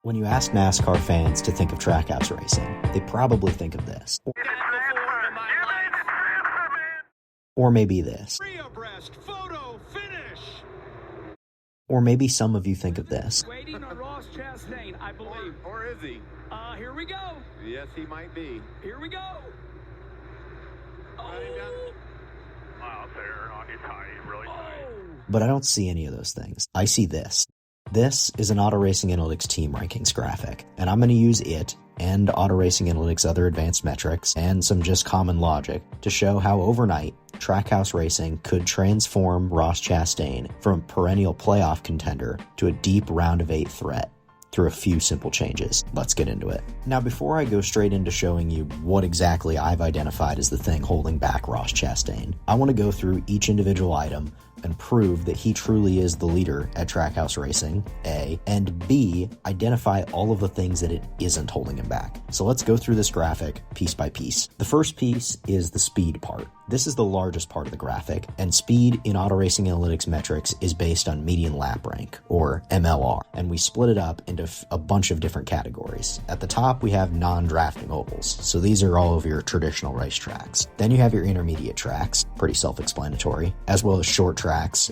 When you ask NASCAR fans to think of Trackhouse Racing, they probably think of this. Or maybe this. Photo finish. Or maybe some of you think of this. Waiting on Ross Chastain, I believe. Or is he? Here we go. Yes, he might be. Here we go. Oh. Wow, there on his tight, really tight. But I don't see any of those things. I see this. This is an Auto Racing Analytics team rankings graphic, and I'm going to use it and Auto Racing Analytics' other advanced metrics and some just common logic to show how overnight Trackhouse Racing could transform Ross Chastain from a perennial playoff contender to a deep round of 8 threat through a few simple changes. Let's get into it. Now, before I go straight into showing you what exactly I've identified as the thing holding back Ross Chastain, I want to go through each individual item and prove that he truly is the leader at Trackhouse Racing, A, and B, identify all of the things that it isn't holding him back. So let's go through this graphic piece by piece. The first piece is the speed part. This is the largest part of the graphic, and speed in Auto Racing Analytics metrics is based on median lap rank, or MLR, and we split it up into a bunch of different categories. At the top, we have non-drafting ovals, so these are all of your traditional racetracks. Then you have your intermediate tracks, pretty self-explanatory, as well as short tracks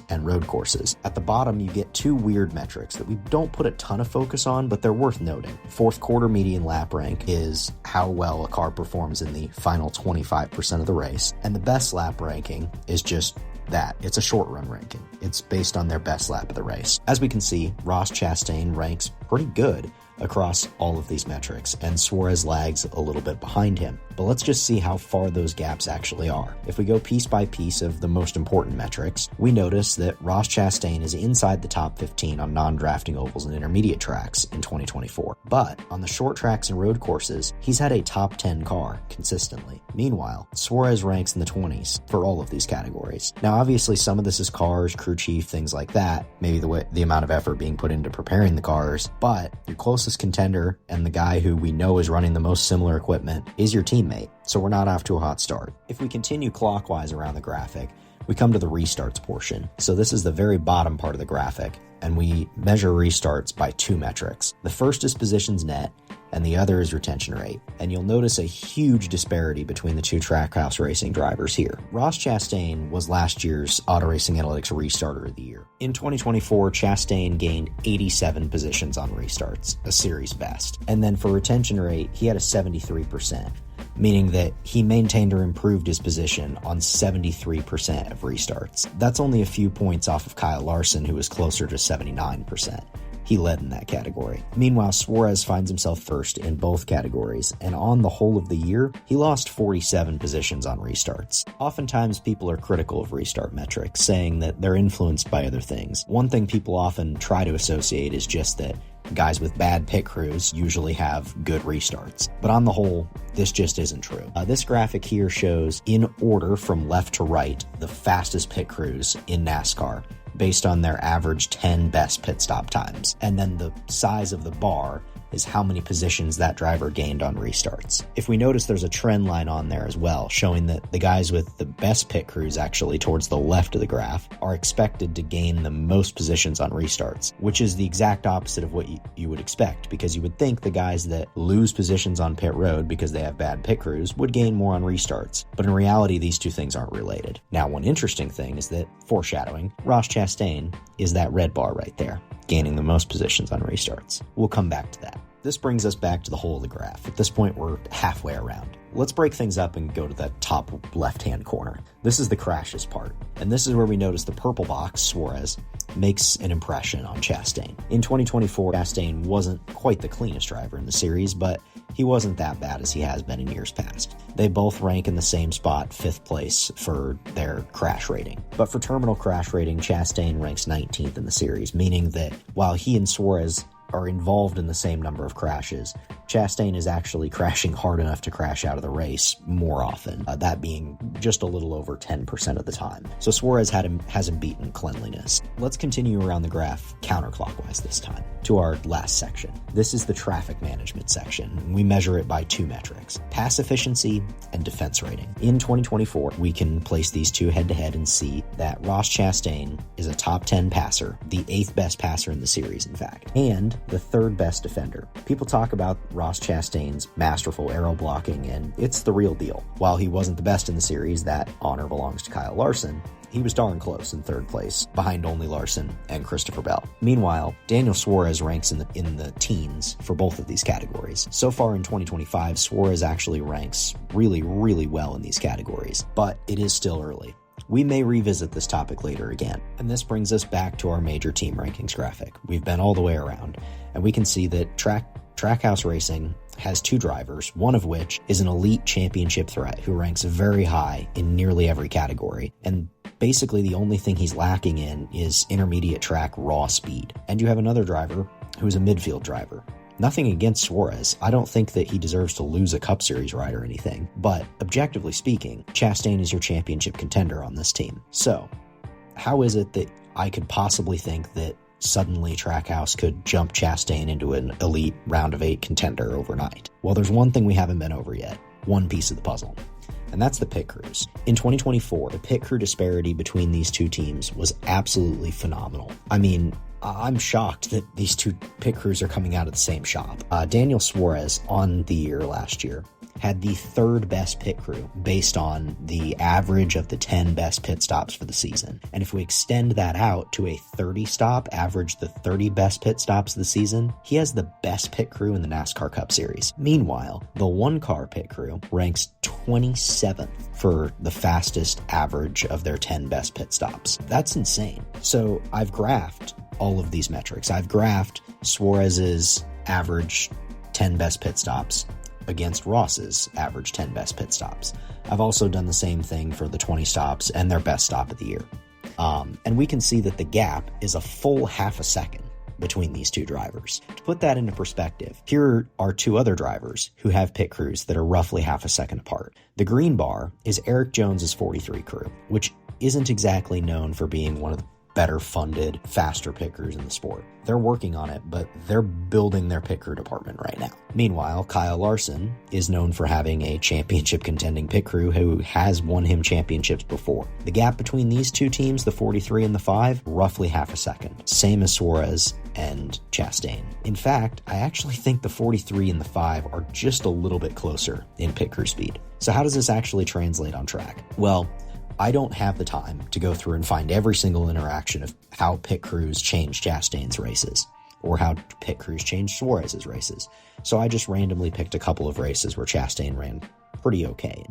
and road courses. At the bottom, you get two weird metrics that we don't put a ton of focus on, but they're worth noting. Fourth quarter median lap rank is how well a car performs in the final 25% of the race, and the best lap ranking is just that. It's a short run ranking. It's based on their best lap of the race. As we can see, Ross Chastain ranks pretty good across all of these metrics, and Suarez lags a little bit behind him. But let's just see how far those gaps actually are. If we go piece by piece of the most important metrics, we notice that Ross Chastain is inside the top 15 on non-drafting ovals and intermediate tracks in 2024. But on the short tracks and road courses, he's had a top 10 car consistently. Meanwhile, Suarez ranks in the 20s for all of these categories. Now, obviously, some of this is cars, crew chief, things like that, maybe the amount of effort being put into preparing the cars, but your closest contender and the guy who we know is running the most similar equipment is your teammate, so we're not off to a hot start. If we continue clockwise around the graphic, we come to the restarts portion. So this is the very bottom part of the graphic, and we measure restarts by two metrics. The first is positions net, and the other is retention rate. And you'll notice a huge disparity between the two Trackhouse Racing drivers here. Ross Chastain was last year's Auto Racing Analytics Restarter of the Year. In 2024, Chastain gained 87 positions on restarts, a series best. And then for retention rate, he had a 73%. Meaning that he maintained or improved his position on 73% of restarts. That's only a few points off of Kyle Larson, who was closer to 79%. He led in that category. Meanwhile, Suarez finds himself first in both categories, and on the whole of the year, he lost 47 positions on restarts. Oftentimes, people are critical of restart metrics, saying that they're influenced by other things. One thing people often try to associate is just that guys with bad pit crews usually have good restarts. But on the whole, this just isn't true. This graphic here shows, in order from left to right, the fastest pit crews in NASCAR, based on their average 10 best pit stop times. And then the size of the bar is how many positions that driver gained on restarts. If we notice, there's a trend line on there as well, showing that the guys with the best pit crews, actually towards the left of the graph, are expected to gain the most positions on restarts, which is the exact opposite of what you would expect, because you would think the guys that lose positions on pit road because they have bad pit crews would gain more on restarts. But in reality, these two things aren't related. Now, one interesting thing is that, foreshadowing, Ross Chastain is that red bar right there, gaining the most positions on restarts. We'll come back to that. This brings us back to the whole of the graph. At this point, we're halfway around. Let's break things up and go to the top left-hand corner. This is the crashes part, and this is where we notice the purple box, Suarez, makes an impression on Chastain. In 2024, Chastain wasn't quite the cleanest driver in the series, but he wasn't that bad as he has been in years past. They both rank in the same spot, 5th place for their crash rating. But for terminal crash rating, Chastain ranks 19th in the series, meaning that while he and Suarez are involved in the same number of crashes, Chastain is actually crashing hard enough to crash out of the race more often, that being just a little over 10% of the time. So Suarez has him beaten cleanliness. Let's continue around the graph counterclockwise this time to our last section. This is the traffic management section. We measure it by two metrics: pass efficiency and defense rating. In 2024, we can place these two head to head and see that Ross Chastain is a top 10 passer, the 8th best passer in the series, in fact, and and the third best defender. People talk about Ross Chastain's masterful aero blocking, and it's the real deal. While he wasn't the best in the series, that honor belongs to Kyle Larson. He was darn close in third place, behind only Larson and Christopher Bell. Meanwhile, Daniel Suarez ranks in the teens for both of these categories. So far in 2025, Suarez actually ranks really, really well in these categories, but it is still early. We may revisit this topic later again. And this brings us back to our major team rankings graphic. We've been all the way around, and we can see that Trackhouse Racing has two drivers, one of which is an elite championship threat who ranks very high in nearly every category. And basically the only thing he's lacking in is intermediate track raw speed. And you have another driver who's a midfield driver. Nothing against Suarez. I don't think that he deserves to lose a Cup Series ride or anything. But objectively speaking, Chastain is your championship contender on this team. So how is it that I could possibly think that suddenly Trackhouse could jump Chastain into an elite round of 8 contender overnight? Well, there's one thing we haven't been over yet. One piece of the puzzle. And that's the pit crews. In 2024, the pit crew disparity between these two teams was absolutely phenomenal. I mean, I'm shocked that these two pit crews are coming out of the same shop. Daniel Suarez on the year last year had the third best pit crew based on the average of the 10 best pit stops for the season. And if we extend that out to a 30 stop, average the 30 best pit stops of the season, he has the best pit crew in the NASCAR Cup Series. Meanwhile, the one car pit crew ranks 27th for the fastest average of their 10 best pit stops. That's insane. So I've graphed all of these metrics. I've graphed Suarez's average 10 best pit stops against Ross's average 10 best pit stops. I've also done the same thing for the 20 stops and their best stop of the year. And we can see that the gap is a full half a second between these two drivers. To put that into perspective, here are two other drivers who have pit crews that are roughly half a second apart. The green bar is Eric Jones's 43 crew, which isn't exactly known for being one of the better funded, faster pit crews in the sport. They're working on it, but they're building their pit crew department right now. Meanwhile, Kyle Larson is known for having a championship contending pit crew who has won him championships before. The gap between these two teams, the 43 and the 5, roughly half a second. Same as Suarez and Chastain. In fact, I actually think the 43 and the 5 are just a little bit closer in pit crew speed. So how does this actually translate on track? Well, I don't have the time to go through and find every single interaction of how pit crews change Chastain's races or how pit crews change Suarez's races. So I just randomly picked a couple of races where Chastain ran pretty okay.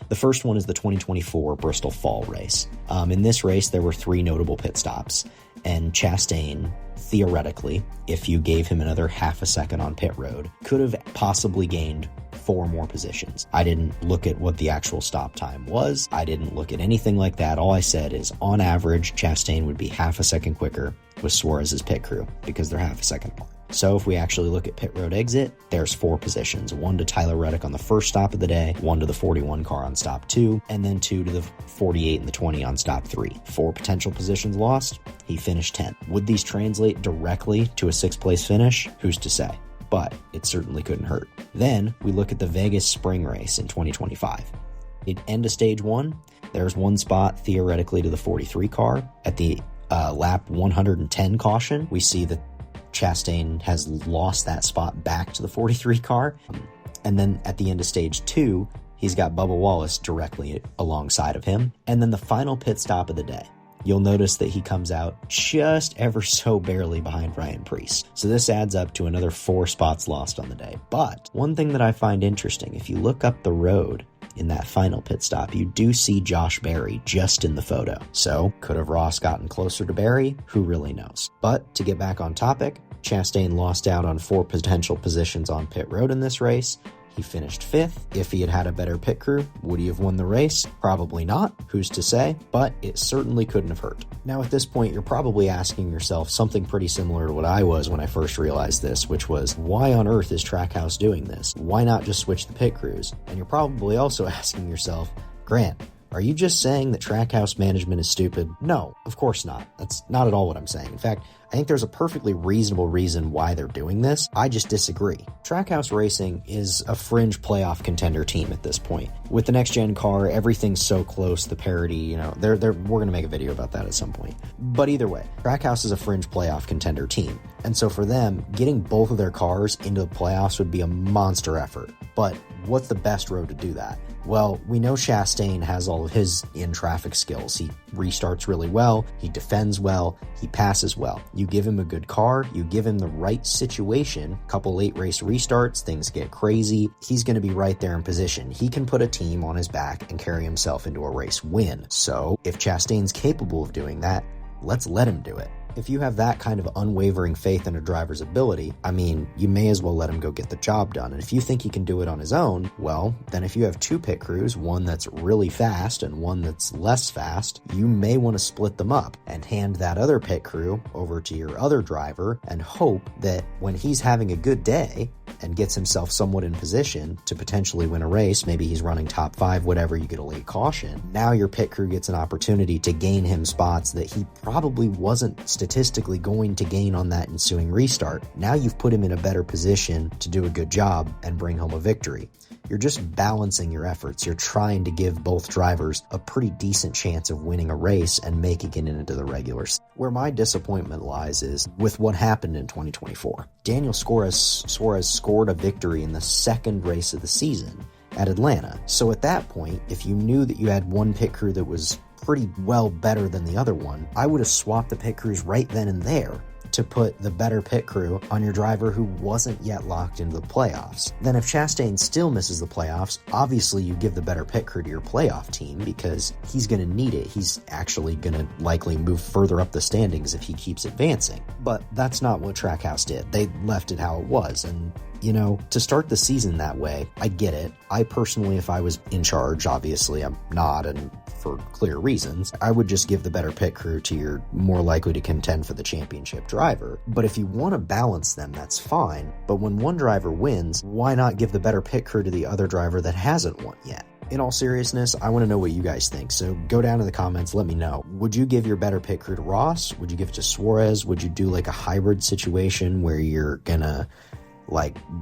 The first one is the 2024 Bristol Fall race. In this race, there were 3 notable pit stops, and Chastain, theoretically, if you gave him another half a second on pit road, could have possibly gained 4 more positions. I didn't look at what the actual stop time was. I didn't look at anything like that. All I said is, on average, Chastain would be half a second quicker with Suarez's pit crew because they're half a second apart. So if we actually look at pit road exit, there's 4 positions. 1 to Tyler Reddick on the first stop of the day, 1 to the 41 car on stop 2, and then 2 to the 48 and the 20 on stop 3. 4 potential positions lost. He finished 10th. Would these translate directly to a 6th place finish? Who's to say? But it certainly couldn't hurt. Then we look at the Vegas spring race in 2025. At end of stage 1, there's 1 spot theoretically to the 43 car. At the lap 110 caution, we see that Chastain has lost that spot back to the 43 car. And then at the end of stage 2, he's got Bubba Wallace directly alongside of him. And then the final pit stop of the day, you'll notice that he comes out just ever so barely behind Ryan Preece. So this adds up to another 4 spots lost on the day. But one thing that I find interesting, if you look up the road in that final pit stop, you do see Josh Berry just in the photo. So could have Ross gotten closer to Berry? Who really knows? But to get back on topic, Chastain lost out on 4 potential positions on pit road in this race. He finished 5th. If he had had a better pit crew, would he have won the race? Probably not. Who's to say? But it certainly couldn't have hurt. Now at this point, you're probably asking yourself something pretty similar to what I was when I first realized this, which was, why on earth is Trackhouse doing this? Why not just switch the pit crews? And you're probably also asking yourself, Grant, are you just saying that Trackhouse management is stupid? No, of course not. That's not at all what I'm saying. In fact, I think there's a perfectly reasonable reason why they're doing this. I just disagree. Trackhouse Racing is a fringe playoff contender team at this point. With the next-gen car, everything's so close, the parity, we're going to make a video about that at some point. But either way, Trackhouse is a fringe playoff contender team. And so for them, getting both of their cars into the playoffs would be a monster effort. But what's the best road to do that? Well, we know Chastain has all of his in-traffic skills. He restarts really well, he defends well, he passes well. You give him a good car, you give him the right situation, couple late race restarts, things get crazy, he's going to be right there in position. He can put a team on his back and carry himself into a race win. So, if Chastain's capable of doing that, let's let him do it. If you have that kind of unwavering faith in a driver's ability, you may as well let him go get the job done. And if you think he can do it on his own, well, then if you have two pit crews, one that's really fast and one that's less fast, you may want to split them up and hand that other pit crew over to your other driver and hope that when he's having a good day and gets himself somewhat in position to potentially win a race, maybe he's running top 5, whatever, you get a late caution. Now your pit crew gets an opportunity to gain him spots that he probably wasn't statistically going to gain on that ensuing restart. Now you've put him in a better position to do a good job and bring home a victory. You're just balancing your efforts. You're trying to give both drivers a pretty decent chance of winning a race and making it into the regulars. Where my disappointment lies is with what happened in 2024. Daniel Suarez scored a victory in the second race of the season at Atlanta. So at that point, if you knew that you had one pit crew that was pretty well better than the other one, I would have swapped the pit crews right then and there to put the better pit crew on your driver who wasn't yet locked into the playoffs. Then if Chastain still misses the playoffs, obviously you give the better pit crew to your playoff team because he's going to need it. He's actually going to likely move further up the standings if he keeps advancing. But that's not what Trackhouse did. They left it how it was, and to start the season that way, I get it. I personally, if I was in charge, obviously I'm not, and for clear reasons, I would just give the better pit crew to your more likely to contend for the championship driver. But if you want to balance them, that's fine. But when one driver wins, why not give the better pit crew to the other driver that hasn't won yet? In all seriousness, I want to know what you guys think, so go down in the comments, let me know. Would you give your better pit crew to Ross? Would you give it to Suarez? Would you do like a hybrid situation where you're gonna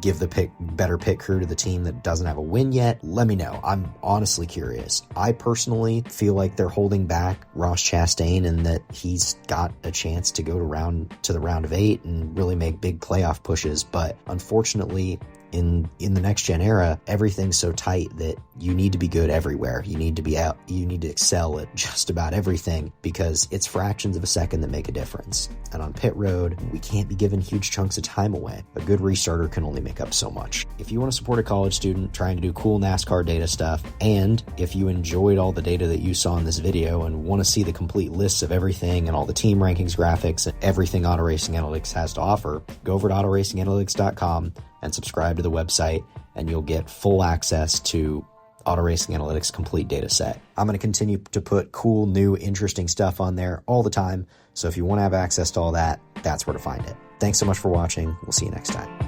give the better pit crew to the team that doesn't have a win yet? Let me know. I'm honestly curious. I personally feel like they're holding back Ross Chastain and that he's got a chance to go to the round of 8 and really make big playoff pushes. But unfortunately, in the next gen era, everything's so tight that you need to be good everywhere. You need to excel at just about everything because it's fractions of a second that make a difference. And on pit road, we can't be giving huge chunks of time away. A good restarter can only make up so much. If you want to support a college student trying to do cool NASCAR data stuff, and if you enjoyed all the data that you saw in this video and want to see the complete lists of everything and all the team rankings, graphics, and everything Auto Racing Analytics has to offer, go over to autoracinganalytics.com and subscribe to the website, and you'll get full access to Auto Racing Analytics complete data set. I'm going to continue to put cool, new, interesting stuff on there all the time. So if you want to have access to all that, that's where to find it. Thanks so much for watching. We'll see you next time.